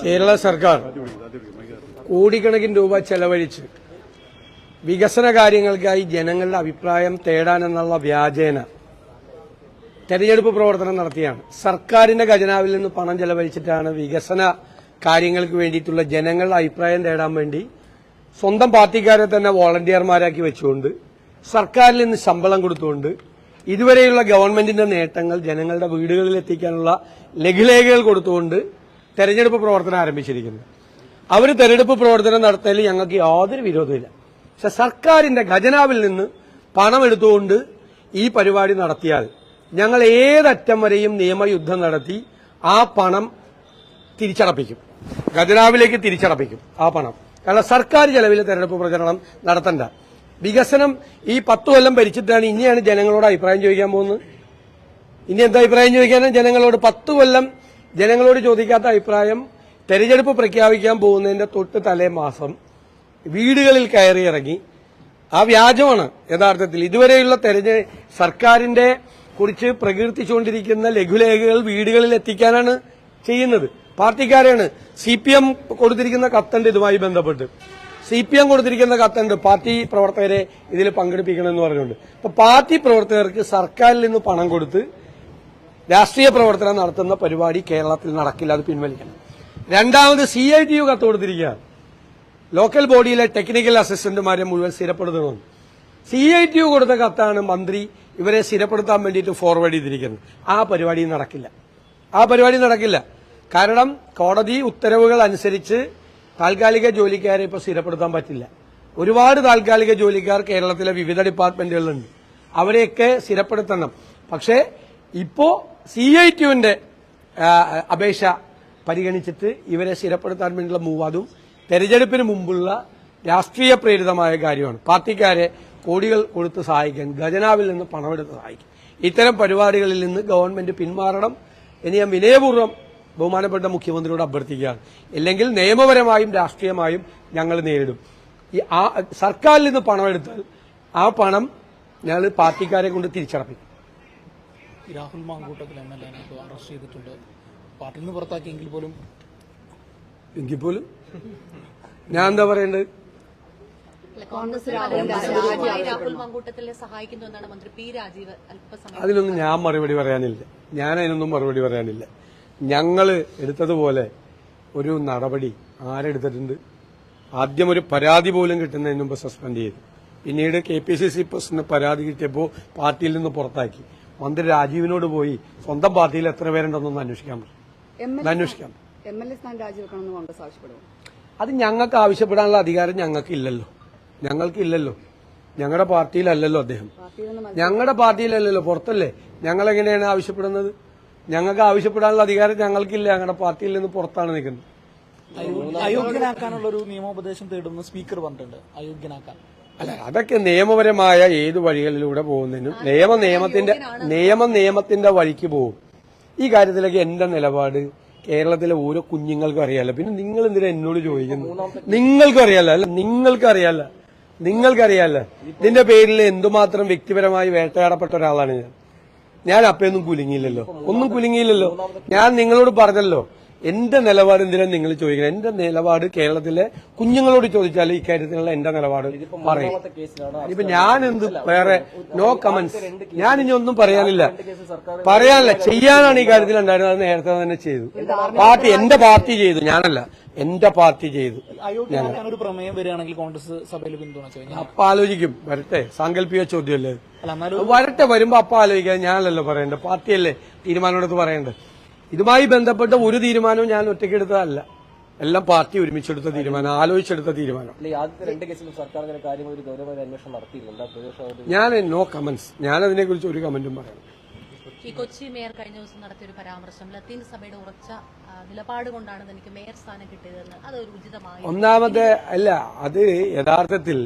കേരള സർക്കാർ കോടിക്കണക്കിന് രൂപ ചെലവഴിച്ച് വികസന കാര്യങ്ങൾക്കായി ജനങ്ങളുടെ അഭിപ്രായം തേടാനെന്നുള്ള വ്യാജേന തെരഞ്ഞെടുപ്പ് പ്രവർത്തനം നടത്തിയാണ്. സർക്കാരിന്റെ ഖജനാവിൽ നിന്ന് പണം ചെലവഴിച്ചിട്ടാണ് വികസന കാര്യങ്ങൾക്ക് വേണ്ടിയിട്ടുള്ള ജനങ്ങളുടെ അഭിപ്രായം തേടാൻ വേണ്ടി സ്വന്തം പാർട്ടിക്കാരെ തന്നെ വോളണ്ടിയർമാരാക്കി വെച്ചുകൊണ്ട് സർക്കാരിൽ നിന്ന് ശമ്പളം കൊടുത്തുകൊണ്ട് ഇതുവരെയുള്ള ഗവൺമെന്റിന്റെ നേട്ടങ്ങൾ ജനങ്ങളുടെ വീടുകളിൽ എത്തിക്കാനുള്ള ലഘുലേഖകൾ കൊടുത്തുകൊണ്ട് തെരഞ്ഞെടുപ്പ് പ്രവർത്തനം ആരംഭിച്ചിരിക്കുന്നു. അവർ തെരഞ്ഞെടുപ്പ് പ്രവർത്തനം നടത്തിയതിൽ ഞങ്ങൾക്ക് യാതൊരു വിരോധമില്ല. പക്ഷെ സർക്കാരിന്റെ ഖജനാവിൽ നിന്ന് പണം എടുത്തുകൊണ്ട് ഈ പരിപാടി നടത്തിയാൽ ഞങ്ങൾ ഏതറ്റം വരെയും നിയമയുദ്ധം നടത്തി ആ പണം തിരിച്ചടപ്പിക്കും, ഖജനാവിലേക്ക് തിരിച്ചടപ്പിക്കും ആ പണം. കാരണം സർക്കാർ ചെലവിൽ തെരഞ്ഞെടുപ്പ് പ്രചരണം നടത്തണ്ട. വികസനം ഈ 10 കൊല്ലം ഭരിച്ചിട്ടാണ് ഇനിയാണ് ജനങ്ങളോട് അഭിപ്രായം ചോദിക്കാൻ പോകുന്നത്. ഇനി എന്താ അഭിപ്രായം ചോദിക്കാനും ജനങ്ങളോട് 10 കൊല്ലം ജനങ്ങളോട് ചോദിക്കാത്ത അഭിപ്രായം തെരഞ്ഞെടുപ്പ് പ്രഖ്യാപിക്കാൻ പോകുന്നതിന്റെ തൊട്ട് തലേ മാസം വീടുകളിൽ കയറിയിറങ്ങി ആ വ്യാജമാണ് യഥാർത്ഥത്തിൽ. ഇതുവരെയുള്ള സർക്കാരിന്റെ കുറിച്ച് പ്രകീർത്തിച്ചുകൊണ്ടിരിക്കുന്ന ലഘുലേഖകൾ വീടുകളിൽ എത്തിക്കാനാണ് ചെയ്യുന്നത്. പാർട്ടിക്കാരാണ്. CPM കൊടുത്തിരിക്കുന്ന കത്തുണ്ട് ഇതുമായി ബന്ധപ്പെട്ട്. CPM കൊടുത്തിരിക്കുന്ന കത്തുണ്ട് പാർട്ടി പ്രവർത്തകരെ ഇതിൽ പങ്കെടുപ്പിക്കണമെന്ന് പറഞ്ഞുകൊണ്ട്. അപ്പൊ പാർട്ടി പ്രവർത്തകർക്ക് സർക്കാരിൽ നിന്ന് പണം കൊടുത്ത് രാഷ്ട്രീയ പ്രവർത്തനം നടത്തുന്ന പരിപാടി കേരളത്തിൽ നടക്കില്ല, അത് പിൻവലിക്കണം. രണ്ടാമത് CITU കത്ത് കൊടുത്തിരിക്കുകയാണ്. ലോക്കൽ ബോഡിയിലെ ടെക്നിക്കൽ അസിസ്റ്റന്റുമാരെ മുഴുവൻ സ്ഥിരപ്പെടുത്തണമെന്ന്. CITU കൊടുത്ത കത്താണ് മന്ത്രി ഇവരെ സ്ഥിരപ്പെടുത്താൻ വേണ്ടിയിട്ട് ഫോർവേഡ് ചെയ്തിരിക്കുന്നത്. ആ പരിപാടി നടക്കില്ല. കാരണം കോടതി ഉത്തരവുകൾ അനുസരിച്ച് താൽക്കാലിക ജോലിക്കാരെ ഇപ്പോൾ സ്ഥിരപ്പെടുത്താൻ പറ്റില്ല. ഒരുപാട് താൽക്കാലിക ജോലിക്കാർ കേരളത്തിലെ വിവിധ ഡിപ്പാർട്ട്മെന്റുകളിലുണ്ട്. അവരെയൊക്കെ സ്ഥിരപ്പെടുത്തണം. പക്ഷേ ഇപ്പോ CITUവിന്റെ അപേക്ഷ പരിഗണിച്ചിട്ട് ഇവരെ സ്ഥിരപ്പെടുത്താൻ വേണ്ടിയുള്ള മൂവാതും തെരഞ്ഞെടുപ്പിന് മുമ്പുള്ള രാഷ്ട്രീയ പ്രേരിതമായ കാര്യമാണ്. പാർട്ടിക്കാരെ കോടികൾ കൊടുത്ത് സഹായിക്കാൻ, ഖജനാവിൽ നിന്ന് പണമെടുത്ത് സഹായിക്കാൻ. ഇത്തരം പരിപാടികളിൽ നിന്ന് ഗവൺമെന്റ് പിന്മാറണം എന്ന് ഞാൻ വിനയപൂർവ്വം ബഹുമാനപ്പെട്ട മുഖ്യമന്ത്രിയോട് അഭ്യർത്ഥിക്കുകയാണ്. ഇല്ലെങ്കിൽ നിയമപരമായും രാഷ്ട്രീയമായും ഞങ്ങൾ നേരിടും. സർക്കാരിൽ നിന്ന് പണമെടുത്താൽ ആ പണം ഞങ്ങൾ പാർട്ടിക്കാരെ കൊണ്ട് തിരിച്ചടപ്പിക്കും. രാഹുൽ മാങ്കൂട്ടത്തിൽ MLA അറസ്റ്റ് ചെയ്തിട്ടുണ്ട്. പാർട്ടിയിൽ നിന്ന് പുറത്താക്കിയെങ്കിൽ പോലും ഞാൻ എന്താ പറയേണ്ടത്? അതിനൊന്നും ഞാൻ മറുപടി പറയാനില്ല. ഞങ്ങള് എടുത്തതുപോലെ ഒരു നടപടി ആരെടുത്തിട്ടുണ്ട്? ആദ്യം ഒരു പരാതി പോലും കിട്ടുന്നതിന് മുമ്പ് സസ്പെൻഡ് ചെയ്തു. പിന്നീട് KPCC പ്രസിഡന്റ് പരാതി കിട്ടിയപ്പോൾ പാർട്ടിയിൽ നിന്ന് പുറത്താക്കി. മന്ത്രി രാജീവിനോട് പോയി സ്വന്തം പാർട്ടിയിൽ എത്ര പേരുണ്ടെന്നൊന്ന് അന്വേഷിക്കാൻ പറ്റും. അത് ഞങ്ങൾക്ക് ആവശ്യപ്പെടാനുള്ള അധികാരം ഞങ്ങൾക്കില്ലല്ലോ. ഞങ്ങളുടെ പാർട്ടിയിലല്ലല്ലോ അദ്ദേഹം. ഞങ്ങളുടെ പാർട്ടിയിലല്ലല്ലോ, പുറത്തല്ലേ. ഞങ്ങൾ എങ്ങനെയാണ് ആവശ്യപ്പെടുന്നത്? ഞങ്ങൾക്ക് ആവശ്യപ്പെടാനുള്ള അധികാരം ഞങ്ങൾക്കില്ല. ഞങ്ങളുടെ പാർട്ടിയിൽ നിന്ന് പുറത്താണ് നിൽക്കുന്നത്. അയോഗ്യനാക്കാനുള്ള ഒരു നിയമോപദേശം തേടുന്ന സ്പീക്കർ പറഞ്ഞിട്ടുണ്ട്. അയോഗ്യനാക്കാൻ അല്ല, അതൊക്കെ നിയമപരമായ ഏത് വഴികളിലൂടെ പോകുന്നതിനും നിയമത്തിന്റെ വഴിക്ക് പോകും. ഈ കാര്യത്തിലൊക്കെ എന്റെ നിലപാട് കേരളത്തിലെ ഓരോ കുഞ്ഞുങ്ങൾക്കും അറിയാലോ. പിന്നെ നിങ്ങൾ എന്തിനാ എന്നോട് ചോദിക്കുന്നു? നിങ്ങൾക്കറിയാലോ. ഇതിന്റെ പേരിൽ എന്തുമാത്രം വ്യക്തിപരമായി വേട്ടയാടപ്പെട്ട ഒരാളാണ് ഞാൻ അപ്പൊന്നും കുലുങ്ങിയില്ലല്ലോ. ഞാൻ നിങ്ങളോട് പറഞ്ഞല്ലോ എന്റെ നിലപാട് എന്തിനാ നിങ്ങൾ ചോദിക്കണം. എന്റെ നിലപാട് കേരളത്തിലെ കുഞ്ഞുങ്ങളോട് ചോദിച്ചാൽ ഇക്കാര്യത്തിലുള്ള എന്റെ നിലപാട് പറയും. ഇപ്പൊ ഞാൻ എന്ത് വേറെ നോ കമന്റ്സ്. ഞാൻ ഇനി ഒന്നും പറയാനില്ല. ചെയ്യാനാണ് ഈ കാര്യത്തിൽ ഉണ്ടായിരുന്നത്. അത് നേരത്തെ തന്നെ ചെയ്തു. എന്റെ പാർട്ടി ചെയ്തു, ഞാനല്ല. എന്റെ പാർട്ടി ചെയ്തു. ഒരു പ്രമേയം വരികയാണെങ്കിൽ കോൺഗ്രസ് സഭയിൽ പിന്തുണ അപ്പൊ ആലോചിക്കും. വരട്ടെ, സാങ്കല്പിക ചോദ്യമല്ലേ. വരട്ടെ, വരുമ്പോ അപ്പൊ ആലോചിക്കാൻ ഞാനല്ലല്ലോ പറയണ്ടേ, പാർട്ടിയല്ലേ തീരുമാനമെടുത്ത് പറയണ്ടേ. ഇതുമായി ബന്ധപ്പെട്ട ഒരു തീരുമാനവും ഞാൻ ഒറ്റയ്ക്കെടുത്തതല്ല. എല്ലാം പാർട്ടി ഒരുമിച്ചെടുത്ത തീരുമാനം, ആലോചിച്ചെടുത്ത തീരുമാനം. ഞാൻ നോ കമന്റ്സ്. ഞാൻ അതിനെക്കുറിച്ച് ഒരു കമന്റും പറയാം. ഈ കൊച്ചി മേയർ കഴിഞ്ഞ ദിവസം നടത്തിയ ഒരു പരാമർശം ലത്തീൻ സഭയുടെ ഉറച്ച നിലപാട് കൊണ്ടാണ് എനിക്ക് മേയർ സ്ഥാനം കിട്ടിയതെന്ന്, അത് ഒരു ഉചിതമായി? ഒന്നാമത്തെ അല്ല, അത് യഥാർത്ഥത്തിൽ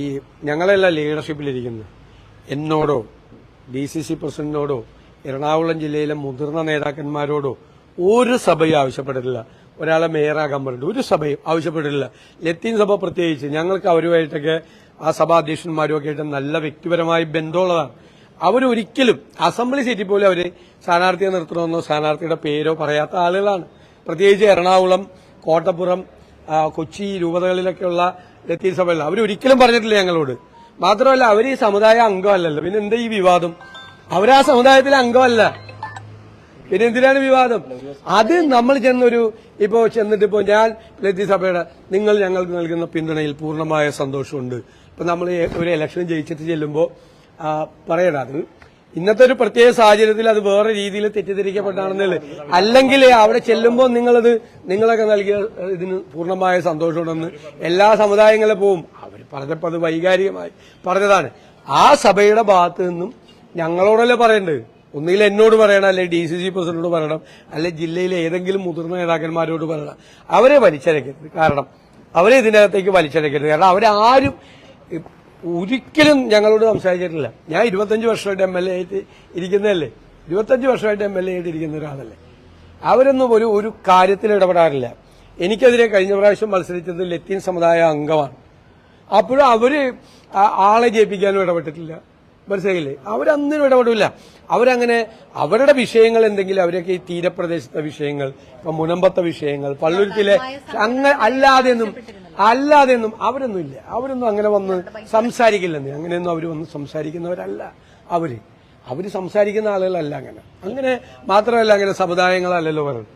ഈ ഞങ്ങളെല്ലാം ലീഡർഷിപ്പിലിരിക്കുന്നത് എന്നോടോ DCC പ്രസിഡന്റിനോടോ എറണാകുളം ജില്ലയിലെ മുതിർന്ന നേതാക്കന്മാരോടോ ഒരു സഭയും ആവശ്യപ്പെട്ടിട്ടില്ല ഒരാളെ മേയറാകാൻ പറഞ്ഞിട്ട്. ഒരു സഭയും ആവശ്യപ്പെട്ടിട്ടില്ല. ലത്തീൻ സഭ പ്രത്യേകിച്ച് ഞങ്ങൾക്ക് അവരുമായിട്ടൊക്കെ ആ സഭാധ്യക്ഷന്മാരും ഒക്കെ ആയിട്ട് നല്ല വ്യക്തിപരമായ ബന്ധമുള്ളതാണ്. അവരൊരിക്കലും അസംബ്ലി സീറ്റിൽ പോലും അവര് സ്ഥാനാർത്ഥിയെ നിർത്തണമെന്നോ സ്ഥാനാർത്ഥിയുടെ പേരോ പറയാത്ത ആളുകളാണ്. പ്രത്യേകിച്ച് എറണാകുളം, കോട്ടപ്പുറം, കൊച്ചി രൂപതകളിലൊക്കെയുള്ള ലത്തീൻ സഭകളിൽ അവരൊരിക്കലും പറഞ്ഞിട്ടില്ല ഞങ്ങളോട്. മാത്രമല്ല അവർ ഈ സമുദായ അംഗമല്ലല്ലോ, പിന്നെ എന്താ ഈ വിവാദം? അവരാ സമുദായത്തിലെ അംഗമല്ല, പിന്നെ എന്തിനാണ് വിവാദം? അത് നമ്മൾ ചെന്നിട്ടിപ്പോ ഞാൻ ലത്തീൻ സഭയുടെ നിങ്ങൾ ഞങ്ങൾക്ക് നൽകുന്ന പിന്തുണയിൽ പൂർണ്ണമായ സന്തോഷമുണ്ട്. ഇപ്പൊ നമ്മൾ ഒരു ഇലക്ഷൻ ജയിച്ചിട്ട് ചെല്ലുമ്പോൾ പറയണം, അത് ഇന്നത്തെ ഒരു പ്രത്യേക സാഹചര്യത്തിൽ അത് വേറെ രീതിയിൽ തെറ്റിദ്ധരിക്കപ്പെട്ടാണെന്നല്ലേ. അല്ലെങ്കിൽ അവിടെ ചെല്ലുമ്പോൾ നിങ്ങളൊക്കെ നൽകിയ ഇതിന് പൂർണ്ണമായ സന്തോഷമുണ്ടെന്ന് എല്ലാ സമുദായങ്ങളിലും പോവും. അവർ പറഞ്ഞപ്പോൾ അത് വൈകാരികമായി പറഞ്ഞതാണ്. ആ സഭയുടെ ഭാഗത്ത് നിന്നും ഞങ്ങളോടല്ലേ പറയേണ്ടത്? ഒന്നുകിൽ എന്നോട് പറയണം, അല്ലെ DCC പ്രസിഡന്റോട് പറയണം, അല്ലെ ജില്ലയിലെ ഏതെങ്കിലും മുതിർന്ന നേതാക്കന്മാരോട് പറയണം. അവരെ വലിച്ചഴക്കരുത്. കാരണം അവരെ ഇതിനകത്തേക്ക് വലിച്ചഴക്കരുത്. കാരണം അവരാരും ഒരിക്കലും ഞങ്ങളോട് സംസാരിച്ചിട്ടില്ല. ഞാൻ 25 വർഷമായിട്ട് MLA ആയിട്ട് ഇരിക്കുന്നതല്ലേ, 25 വർഷമായിട്ട് MLA ആയിട്ട് ഇരിക്കുന്ന ഒരാളല്ലേ. അവരൊന്നും ഒരു കാര്യത്തിൽ ഇടപെടാറില്ല. എനിക്കെതിരെ കഴിഞ്ഞ പ്രാവശ്യം മത്സരിച്ചത് ലത്തീൻ സമുദായ അംഗമാണ്. അപ്പോഴും അവര് ആളെ ജയിപ്പിക്കാനും ഇടപെട്ടിട്ടില്ല. മനസ്സിലായില്ലേ? അവരൊന്നിനും ഇടപെടില്ല. അവരങ്ങനെ അവരുടെ വിഷയങ്ങൾ എന്തെങ്കിലും അവരൊക്കെ ഈ തീരപ്രദേശത്തെ വിഷയങ്ങൾ, ഇപ്പൊ മുനമ്പത്തെ വിഷയങ്ങൾ, പള്ളുരുത്തിലെ അല്ലാതെയൊന്നും അവരൊന്നും ഇല്ല. അവരൊന്നും അങ്ങനെ വന്ന് സംസാരിക്കില്ലെന്ന്. അങ്ങനെയൊന്നും അവർ വന്ന് സംസാരിക്കുന്നവരല്ല. അവര് സംസാരിക്കുന്ന ആളുകളല്ല. അങ്ങനെ മാത്രമല്ല, അങ്ങനെ സമുദായങ്ങളല്ലല്ലോ പറയുന്നത്.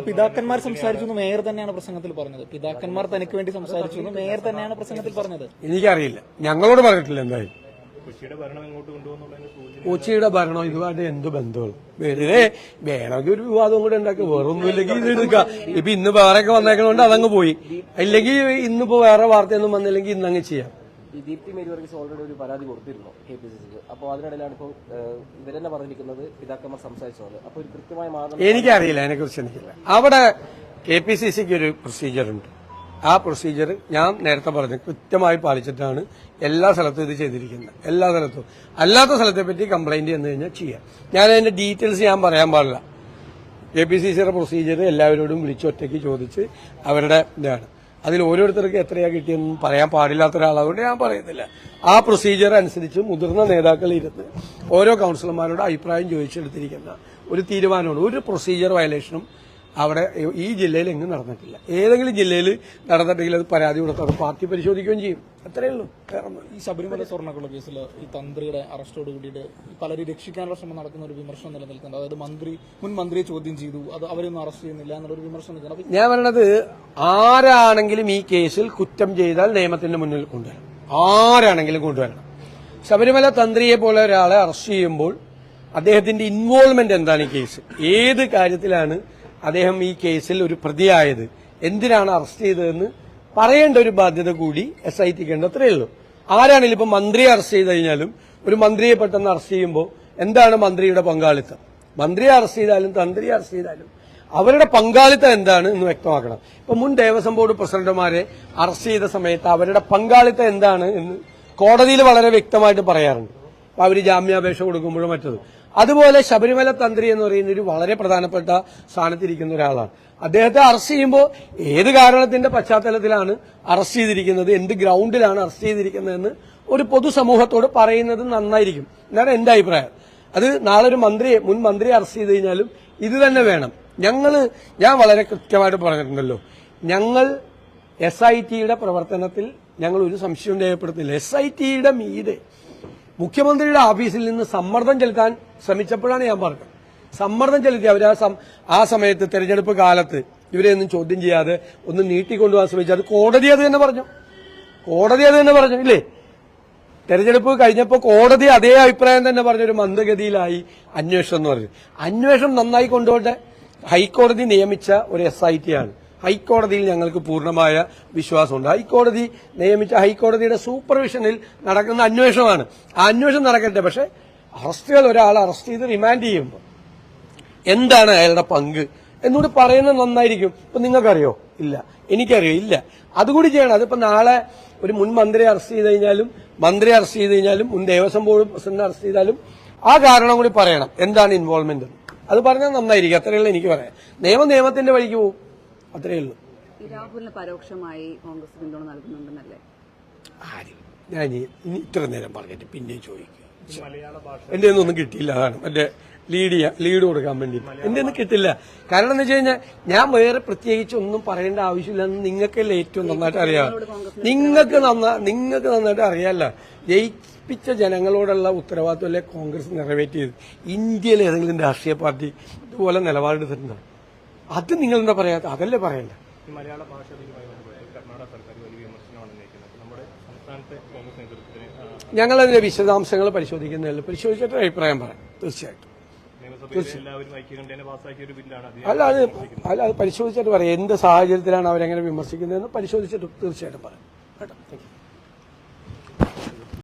പിതാക്കന്മാർ സംസാരിച്ചു എന്ന് മേയർ തന്നെയാണ് പ്രസംഗത്തിൽ പറഞ്ഞത്. പിതാക്കന്മാർ തനിക്ക് വേണ്ടി സംസാരിച്ചു എന്ന് മേയർ തന്നെയാണ് പ്രസംഗത്തിൽ പറഞ്ഞത്. എനിക്കറിയില്ല, ഞങ്ങളോട് പറഞ്ഞിട്ടില്ല. എന്തായാലും കൊച്ചിയുടെ ഭരണം ഇതുമായിട്ട് എന്ത് ബന്ധമാണ്? വെറുതെ വേണമെങ്കിൽ ഒരു വിവാദം കൂടെ ഉണ്ടാക്കി, വേറൊന്നുമില്ലെങ്കിൽ ഇത് എടുക്കാം. ഇപ്പൊ ഇന്ന് വേറെയൊക്കെ വന്നേക്കണോണ്ട് അതങ്ങ് പോയി. ഇല്ലെങ്കിൽ ഇന്നിപ്പോ വേറെ വാർത്തയൊന്നും വന്നില്ലെങ്കിൽ ഇന്നങ്ങ് ചെയ്യാം. ഈ ദീപ്തി മേരി വർഗീസ് ഓൾറെഡി ഒരു പരാതി കൊടുത്തിരുന്നു KPCCക്ക്. അപ്പോൾ അതിനിടയിലാണ് ഇപ്പോൾ ഇവരെന്നെ പറഞ്ഞിരിക്കുന്നത് പിതാക്കന്മാർ സംസാരിച്ചത്. അപ്പോൾ ഒരു കൃത്യമായ മാർഗം എനിക്കറിയില്ല, അതിനെക്കുറിച്ച് എനിക്കില്ല. അവിടെ KPCCക്ക് ഒരു പ്രൊസീജിയറുണ്ട്. ആ പ്രൊസീജിയർ ഞാൻ നേരത്തെ പറഞ്ഞു കൃത്യമായി പാലിച്ചിട്ടാണ് എല്ലാ സ്ഥലത്തും ഇത് ചെയ്തിരിക്കുന്നത്. എല്ലാ സ്ഥലത്തും. അല്ലാത്ത സ്ഥലത്തെ പറ്റി കംപ്ലൈന്റ് ചെന്ന് കഴിഞ്ഞാൽ ചെയ്യാം. ഞാൻ അതിന്റെ ഡീറ്റെയിൽസ് ഞാൻ പറയാൻ പാടില്ല. KPCCയുടെ പ്രൊസീജിയർ എല്ലാവരോടും വിളിച്ചൊറ്റയ്ക്ക് ചോദിച്ച് അവരുടെ ഇതാണ്. അതിൽ ഓരോരുത്തർക്ക് എത്രയാ കിട്ടിയെന്നും പറയാൻ പാടില്ലാത്ത ഒരാളാകൊണ്ട് ഞാൻ പറയുന്നില്ല. ആ പ്രൊസീജിയർ അനുസരിച്ച് മുതിർന്ന നേതാക്കൾ ഇരുന്ന് ഓരോ കൌൺസിലർമാരോട് അഭിപ്രായം ചോദിച്ചെടുത്തിരിക്കുന്ന ഒരു തീരുമാനമാണ്. ഒരു പ്രൊസീജിയർ വയലേഷനും അവിടെ ഈ ജില്ലയിൽ എങ്ങും നടന്നിട്ടില്ല. ഏതെങ്കിലും ജില്ലയിൽ നടന്നിട്ടെങ്കിൽ അത് പരാതി കൊടുത്താൽ പാർട്ടി പരിശോധിക്കുകയും ചെയ്യും. അത്രയേ ഉള്ളൂ. ഈ ശബരിമല സ്വർണ്ണക്കുള്ള കേസിൽ ഈ തന്ത്രിയുടെ അറസ്റ്റോട് കൂടിയിട്ട് പലരും രക്ഷിക്കാനുള്ള ശ്രമം നടക്കുന്ന ഒരു വിമർശനം നിലനിൽക്കുന്നുണ്ട്. അതായത് മുൻ മന്ത്രിയെ ചോദ്യം ചെയ്തു, അത് അവരൊന്നും അറസ്റ്റ് ചെയ്യുന്നില്ല എന്നുള്ളൊരു വിമർശനം നിൽക്കുന്നത്. ഞാൻ പറയണത്, ആരാണെങ്കിലും ഈ കേസിൽ കുറ്റം ചെയ്താൽ നിയമത്തിന്റെ മുന്നിൽ കൊണ്ടുവരണം. ആരാണെങ്കിലും കൊണ്ടുവരണം. ശബരിമല തന്ത്രിയെ പോലെ ഒരാളെ അറസ്റ്റ് ചെയ്യുമ്പോൾ അദ്ദേഹത്തിന്റെ ഇൻവോൾവ്മെന്റ് എന്താണ് ഈ കേസ്, ഏത് കാര്യത്തിലാണ് അദ്ദേഹം ഈ കേസിൽ ഒരു പ്രതിയായത്, എന്തിനാണ് അറസ്റ്റ് ചെയ്തതെന്ന് പറയേണ്ട ഒരു ബാധ്യത കൂടി SITക്ക് ഉണ്ട്. അത്രയേ ഉള്ളൂ. ആരാണെങ്കിലും ഇപ്പൊ മന്ത്രിയെ അറസ്റ്റ് ചെയ്ത് കഴിഞ്ഞാലും ഒരു മന്ത്രിയെ പെട്ടെന്ന് അറസ്റ്റ് ചെയ്യുമ്പോൾ എന്താണ് മന്ത്രിയുടെ പങ്കാളിത്തം? മന്ത്രിയെ അറസ്റ്റ് ചെയ്താലും തന്ത്രിയെ അറസ്റ്റ് ചെയ്താലും അവരുടെ പങ്കാളിത്തം എന്താണ് എന്ന് വ്യക്തമാക്കണം. ഇപ്പൊ മുൻ ദേവസ്വം ബോർഡ് പ്രസിഡന്റുമാരെ അറസ്റ്റ് ചെയ്ത സമയത്ത് അവരുടെ പങ്കാളിത്തം എന്താണ് എന്ന് കോടതിയിൽ വളരെ വ്യക്തമായിട്ട് പറയാറുണ്ട്. അപ്പൊ അവര് ജാമ്യാപേക്ഷ കൊടുക്കുമ്പോഴും മറ്റത്. അതുപോലെ ശബരിമല തന്ത്രി എന്ന് പറയുന്ന ഒരു വളരെ പ്രധാനപ്പെട്ട സ്ഥാനത്തിരിക്കുന്ന ഒരാളാണ്. അദ്ദേഹത്തെ അറസ്റ്റ് ചെയ്യുമ്പോൾ ഏത് കാരണത്തിന്റെ പശ്ചാത്തലത്തിലാണ് അറസ്റ്റ് ചെയ്തിരിക്കുന്നത്, എന്ത് ഗ്രൗണ്ടിലാണ് അറസ്റ്റ് ചെയ്തിരിക്കുന്നതെന്ന് ഒരു പൊതുസമൂഹത്തോട് പറയുന്നത് നന്നായിരിക്കും എന്നാണ് എന്റെ അഭിപ്രായം. അത് നാളെ ഒരു മുൻ മന്ത്രിയെ അറസ്റ്റ് ചെയ്ത് കഴിഞ്ഞാലും ഇത് തന്നെ വേണം. ഞാൻ വളരെ കൃത്യമായിട്ട് പറഞ്ഞിട്ടുണ്ടല്ലോ, ഞങ്ങൾ SITയുടെ പ്രവർത്തനത്തിൽ ഞങ്ങൾ ഒരു സംശയവും രേഖപ്പെടുത്തില്ല. SITയുടെ മീതെ മുഖ്യമന്ത്രിയുടെ ഓഫീസിൽ നിന്ന് സമ്മർദ്ദം ചെലുത്താൻ ശ്രമിച്ചപ്പോഴാണ് ഞാൻ പറഞ്ഞത്. സമ്മർദ്ദം ചെലുത്തി അവർ ആ സമയത്ത് തെരഞ്ഞെടുപ്പ് കാലത്ത് ഇവരെയൊന്നും ചോദ്യം ചെയ്യാതെ ഒന്ന് നീട്ടിക്കൊണ്ടുപോകാൻ ശ്രമിച്ചു. അത് കോടതി അത് തന്നെ പറഞ്ഞു. ഇല്ലേ? തെരഞ്ഞെടുപ്പ് കഴിഞ്ഞപ്പോൾ കോടതി അതേ അഭിപ്രായം തന്നെ പറഞ്ഞു. ഒരു മന്ദഗതിയിലായി അന്വേഷണം എന്ന് പറഞ്ഞു. അന്വേഷണം നന്നായി കൊണ്ടുപോട്ടെ. ഹൈക്കോടതി നിയമിച്ച ഒരു SIT ആണ്. ഹൈക്കോടതിയിൽ ഞങ്ങൾക്ക് പൂർണ്ണമായ വിശ്വാസമുണ്ട്. ഹൈക്കോടതി നിയമിച്ച ഹൈക്കോടതിയുടെ സൂപ്പർവിഷനിൽ നടക്കുന്ന അന്വേഷണമാണ്. ആ അന്വേഷണം നടക്കട്ടെ. പക്ഷെ ഒരാളെ അറസ്റ്റ് ചെയ്ത് റിമാൻഡ് ചെയ്യുമ്പോൾ എന്താണ് അയാളുടെ പങ്ക് എന്നുകൂടി പറയുന്നത് നന്നായിരിക്കും. ഇപ്പൊ നിങ്ങൾക്കറിയോ? ഇല്ല. എനിക്കറിയോ? ഇല്ല. അതുകൂടി ചെയ്യണം. അതിപ്പോ നാളെ ഒരു മുൻ മന്ത്രിയെ അറസ്റ്റ് ചെയ്ത് കഴിഞ്ഞാലും മുൻ ദേവസ്വം ബോർഡ് പ്രസിഡന്റ് അറസ്റ്റ് ചെയ്താലും ആ കാരണം കൂടി പറയണം. എന്താണ് ഇൻവോൾവ്മെന്റ്? അത് പറഞ്ഞാൽ നന്നായിരിക്കും. അത്രയുള്ള എനിക്ക് പറയാം. നിയമത്തിന്റെ വഴിക്ക് പോകും. അത്രയേ ഉള്ളൂ. രാഹുലിന് പരോക്ഷമായി കോൺഗ്രസ് പിന്തുണ നൽകുന്നുണ്ടെന്നല്ലേ ആരും ഞാൻ ഇനി ഇത്ര നേരം പറഞ്ഞിട്ട് പിന്നെയും ചോദിക്കുക എന്റെ ഒന്നും കിട്ടിയില്ല. അതാണ് എന്റെ ലീഡ് കൊടുക്കാൻ വേണ്ടി എന്റെ ഒന്നും കിട്ടില്ല. കാരണം എന്ന് വെച്ച് കഴിഞ്ഞാൽ ഞാൻ വേറെ പ്രത്യേകിച്ച് ഒന്നും പറയേണ്ട ആവശ്യമില്ലെന്ന് നിങ്ങൾക്കല്ലേ ഏറ്റവും നന്നായിട്ട് അറിയാം. നിങ്ങൾക്ക് നന്നായിട്ട് അറിയാമല്ലോ. ജയിപ്പിച്ച ജനങ്ങളോടുള്ള ഉത്തരവാദിത്വമല്ലേ കോൺഗ്രസ് നിറവേറ്റിയത്. ഇന്ത്യയിലെ ഏതെങ്കിലും രാഷ്ട്രീയ പാർട്ടി ഇതുപോലെ നിലപാടെടുത്തിട്ടുണ്ടോ? അത് നിങ്ങൾ എന്താ പറയാത്ത? അതല്ലേ പറയണ്ട. മലയാള ഭാഷ കർണാടക സർക്കാർ വലിയ വിമർശനമാണ് ഉന്നയിക്കുന്നത്. നമ്മുടെ സംസ്ഥാനത്തെ കോൺഗ്രസ് നേതൃത്വത്തിന് ഞങ്ങളതിന്റെ വിശദാംശങ്ങൾ പരിശോധിക്കുന്നതിൽ പരിശോധിച്ചിട്ട് അഭിപ്രായം പറയാം. തീർച്ചയായിട്ടും. നിയമസഭയിൽ എല്ലാവരും ഐക്യകണ്ഠേന പാസ്സാക്കിയ ഒരു ബില്ലാണ് അത്. അല്ല അത് പരിശോധിച്ചിട്ട് പറയാം. എന്ത് സാഹചര്യത്തിലാണ് അവരെങ്ങനെ വിമർശിക്കുന്നതെന്ന് പരിശോധിച്ചിട്ട് തീർച്ചയായിട്ടും പറയാം കേട്ടോ.